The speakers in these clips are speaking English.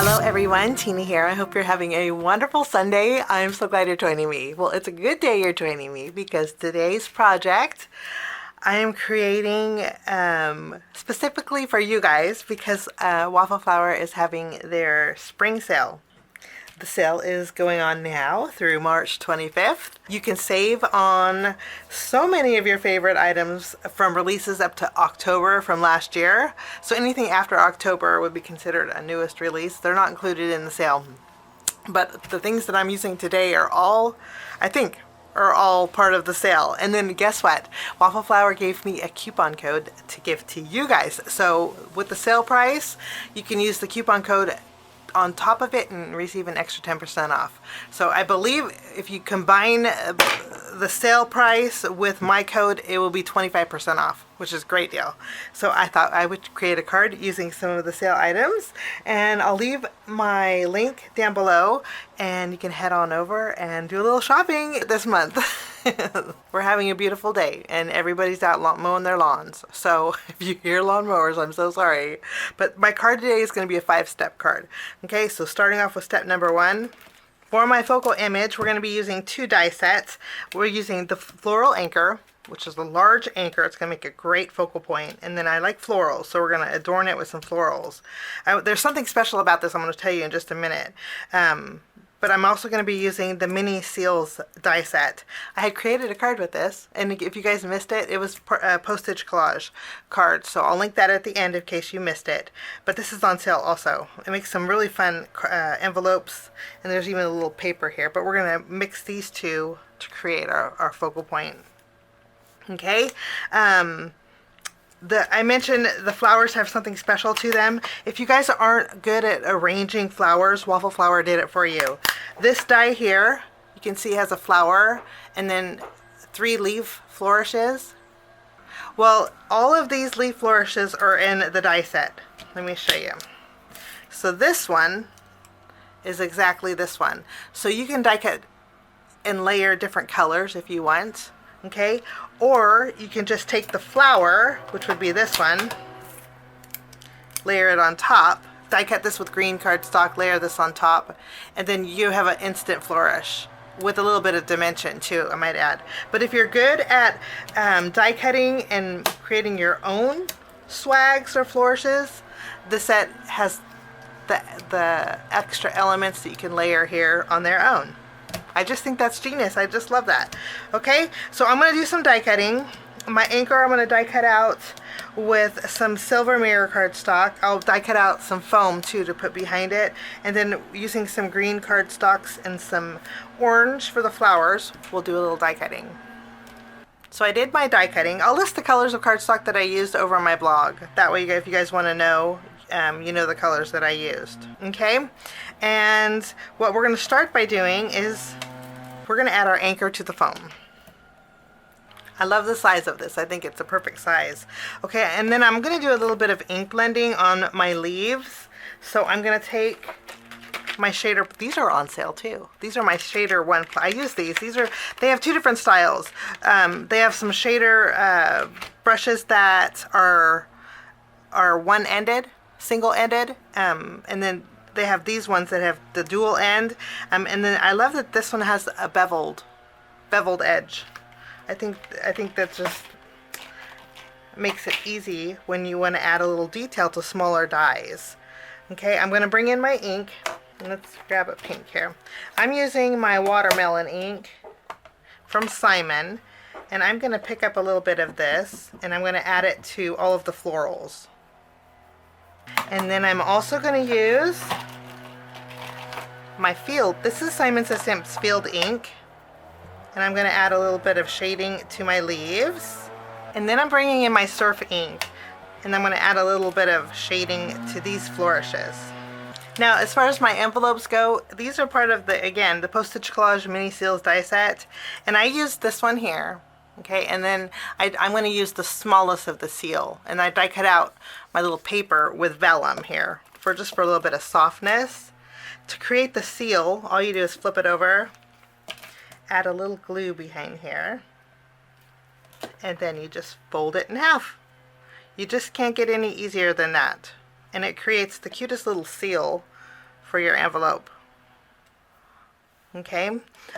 Hello everyone, Tina here. I hope you're having a wonderful Sunday. I'm so glad you're joining me. Well, it's a good day you're joining me because today's project I am creating specifically for you guys because Waffle Flower is having their spring sale. The sale is going on now through March 25th. You can save on so many of your favorite items from releases up to October from last year. So anything after October would be considered a newest release. They're not included in the sale. But the things that I'm using today are all, I think, are all part of the sale. And then guess what? Waffle Flower gave me a coupon code to give to you guys. So with the sale price, you can use the coupon code on top of it and receive an extra 10% off. So I believe if you combine the sale price with my code, it will be 25% off, which is a great deal. So I thought I would create a card using some of the sale items, and I'll leave my link down below and you can head on over and do a little shopping this month. We're having a beautiful day and everybody's out mowing their lawns. So if you hear lawnmowers, I'm so sorry. But my card today is going to be a 5-step card. Okay, so starting off with step number 1. For my focal image, we're going to be using 2 die sets. We're using the Floral Anchor, which is a large anchor. It's going to make a great focal point. And then I like florals, so we're going to adorn it with some florals. There's something special about this I'm going to tell you in just a minute. But I'm also going to be using the Mini Seals die set. I had created a card with this, and if you guys missed it, it was a Postage Collage card. So I'll link that at the end in case you missed it. But this is on sale also. It makes some really fun envelopes, and there's even a little paper here. But we're going to mix these two to create our focal point. Okay. I mentioned the flowers have something special to them. If you guys aren't good at arranging flowers, Waffle Flower did it for you. This die here, you can see has a flower and then 3 leaf flourishes. Well, all of these leaf flourishes are in the die set. Let me show you. So this one is exactly this one. So you can die cut and layer different colors if you want. Okay, or you can just take the flower, which would be this one, layer it on top, die cut this with green cardstock, layer this on top, and then you have an instant flourish with a little bit of dimension too, I might add. But if you're good at die cutting and creating your own swags or flourishes, this set has the extra elements that you can layer here on their own. I just think that's genius. I just love that. Okay, so I'm going to do some die cutting. My anchor I'm going to die cut out with some silver mirror cardstock. I'll die cut out some foam too to put behind it. And then using some green cardstocks and some orange for the flowers, we'll do a little die cutting. So I did my die cutting. I'll list the colors of cardstock that I used over on my blog. That way, if you guys want to know, you know the colors that I used. Okay, and what we're going to start by doing is we're going to add our anchor to the foam. I love the size of this. I think it's a perfect size. Okay, and then I'm going to do a little bit of ink blending on my leaves. So I'm going to take my shader. These are on sale too. These are my shader one. I use these. They have 2 different styles. They have some shader brushes that are one-ended, single-ended, and then they have these ones that have the dual end, and then I love that this one has a beveled edge. I think that just makes it easy when you want to add a little detail to smaller dies. Okay, I'm going to bring in my ink. Let's grab a pink here. I'm using my watermelon ink from Simon, and I'm going to pick up a little bit of this, and I'm going to add it to all of the florals. And then I'm also going to use my field. This is Simon Says Simp's Field ink. And I'm going to add a little bit of shading to my leaves. And then I'm bringing in my surf ink. And I'm going to add a little bit of shading to these flourishes. Now, as far as my envelopes go, these are part of the Postage Collage Mini Seals die set. And I used this one here. Okay, and then I'm going to use the smallest of the seal, and I die cut out my little paper with vellum here for a little bit of softness. To create the seal, all you do is flip it over, add a little glue behind here, and then you just fold it in half. You just can't get any easier than that. And it creates the cutest little seal for your envelope. Okay,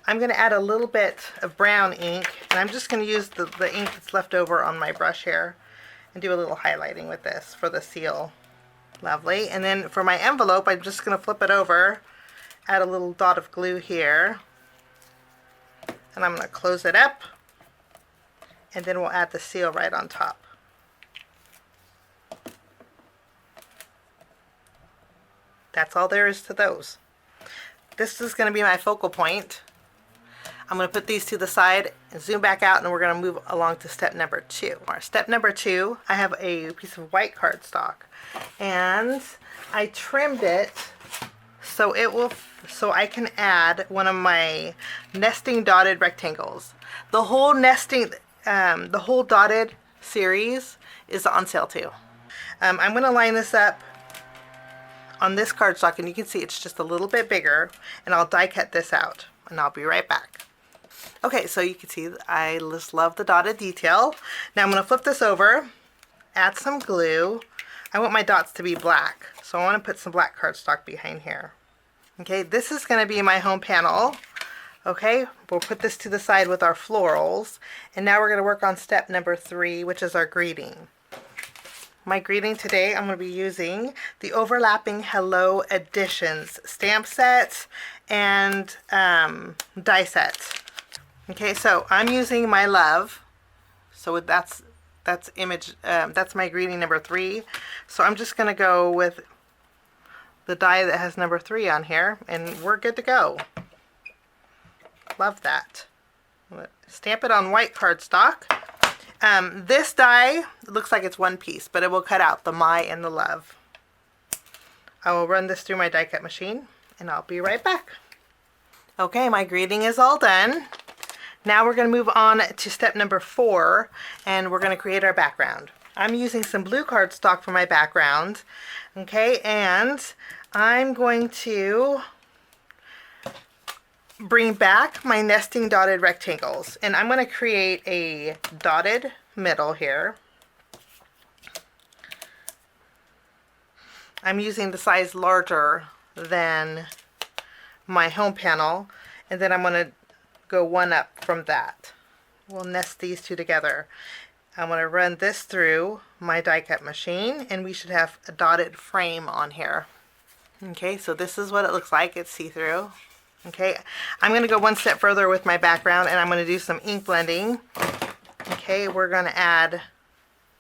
I'm going to add a little bit of brown ink, and I'm just going to use the ink that's left over on my brush here and do a little highlighting with this for the seal. Lovely. And then for my envelope, I'm just going to flip it over, add a little dot of glue here, and I'm going to close it up, and then we'll add the seal right on top. That's all there is to those. This is going to be my focal point. I'm going to put these to the side and zoom back out, and we're going to move along to step number 2. Step number 2, I have a piece of white cardstock, and I trimmed it so I can add one of my nesting dotted rectangles. The whole the whole dotted series is on sale too. I'm going to line this up on this cardstock, and you can see it's just a little bit bigger, and I'll die cut this out, and I'll be right back. Okay, so you can see I just love the dotted detail. Now I'm going to flip this over, add some glue. I want my dots to be black, so I want to put some black cardstock behind here. Okay, this is going to be my home panel. Okay, we'll put this to the side with our florals, and now we're going to work on step number 3, which is our greeting. My greeting today, I'm going to be using the Overlapping Hello Editions stamp set and die set. Okay, so I'm using my love. So that's my greeting number 3. So I'm just going to go with the die that has number 3 on here, and we're good to go. Love that. Stamp it on white cardstock. This die looks like it's one piece, but it will cut out the my and the love. I will run this through my die cut machine, and I'll be right back. Okay, my greeting is all done. Now we're going to move on to step number 4, and we're going to create our background. I'm using some blue cardstock for my background. Okay, and I'm going to bring back my nesting dotted rectangles, and I'm going to create a dotted middle here. I'm using the size larger than my home panel, and then I'm going to go one up from that. We'll nest these two together. I'm going to run this through my die cut machine, and we should have a dotted frame on here. Okay, so this is what it looks like. It's see-through. Okay, I'm going to go one step further with my background, and I'm going to do some ink blending. Okay, we're going to add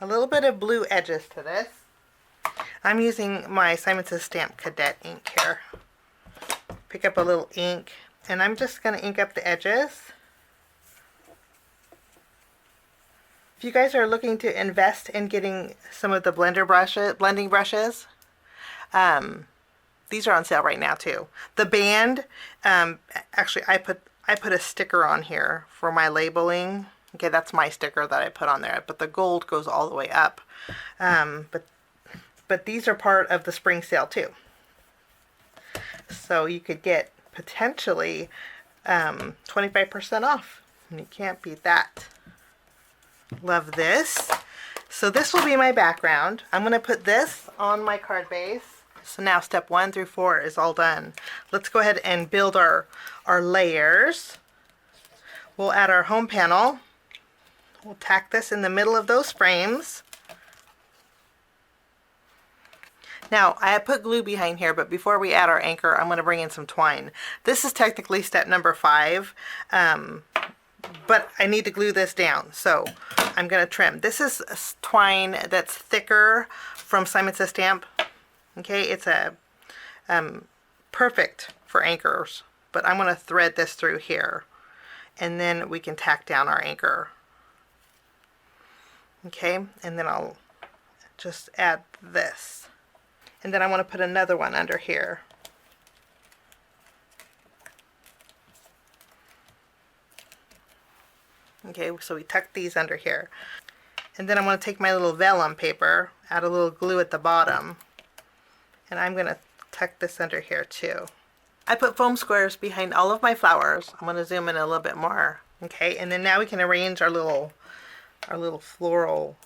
a little bit of blue edges to this. I'm using my Simon Says Stamp Cadet ink here. Pick up a little ink, and I'm just going to ink up the edges. If you guys are looking to invest in getting some of the blending brushes, these are on sale right now too. The band, actually I put a sticker on here for my labeling. Okay, that's my sticker that I put on there, but the gold goes all the way up. But these are part of the spring sale too. So you could get potentially 25% off, and you can't beat that. Love this. So this will be my background. I'm going to put this on my card base. So now step 1 through 4 is all done. Let's go ahead and build our layers. We'll add our home panel. We'll tack this in the middle of those frames. Now, I have put glue behind here, but before we add our anchor, I'm going to bring in some twine. This is technically step number 5, but I need to glue this down, so I'm going to trim. This is twine that's thicker from Simon Says Stamp. Okay, it's a perfect for anchors, but I'm going to thread this through here, and then we can tack down our anchor. Okay, and then I'll just add this, and then I want to put another one under here. Okay, so we tuck these under here, and then I want to take my little vellum paper, add a little glue at the bottom, and I'm going to tuck this under here too. I put foam squares behind all of my flowers. I'm going to zoom in a little bit more. Okay, and then now we can arrange our little floral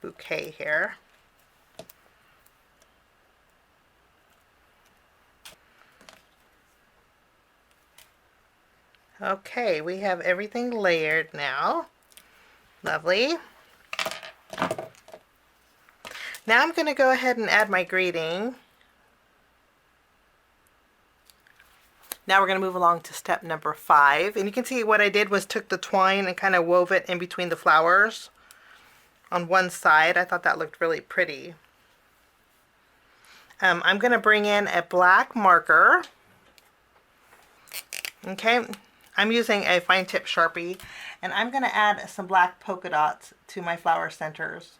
bouquet here. Okay, we have everything layered now. Lovely. Now I'm going to go ahead and add my greeting. Now we're going to move along to step number 5. And you can see what I did was took the twine and kind of wove it in between the flowers on one side. I thought that looked really pretty. I'm going to bring in a black marker. Okay, I'm using a fine tip Sharpie, and I'm going to add some black polka dots to my flower centers.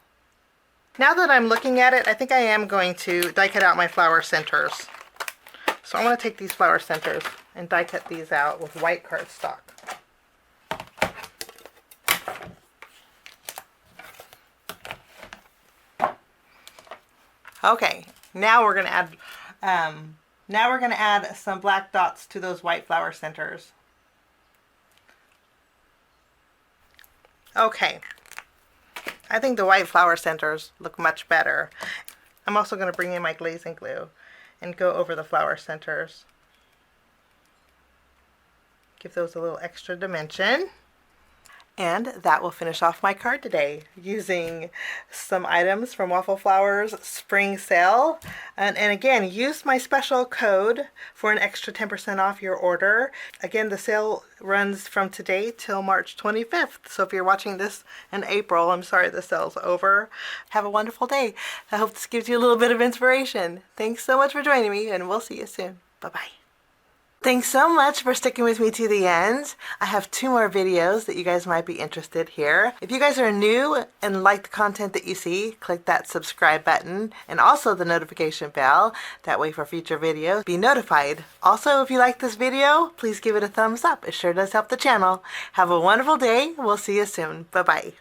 Now that I'm looking at it, I think I am going to die cut out my flower centers. So I'm going to take these flower centers and die cut these out with white cardstock. Okay, now we're going to add some black dots to those white flower centers. Okay, I think the white flower centers look much better. I'm also going to bring in my glazing glue and go over the flower centers. Give those a little extra dimension. And that will finish off my card today using some items from Waffle Flower's Spring Sale. And again, use my special code for an extra 10% off your order. Again, the sale runs from today till March 25th. So if you're watching this in April, I'm sorry the sale's over. Have a wonderful day. I hope this gives you a little bit of inspiration. Thanks so much for joining me, and we'll see you soon. Bye-bye. Thanks so much for sticking with me to the end. I have 2 more videos that you guys might be interested here. If you guys are new and like the content that you see, click that subscribe button and also the notification bell. That way for future videos, be notified. Also, if you like this video, please give it a thumbs up. It sure does help the channel. Have a wonderful day. We'll see you soon. Bye-bye.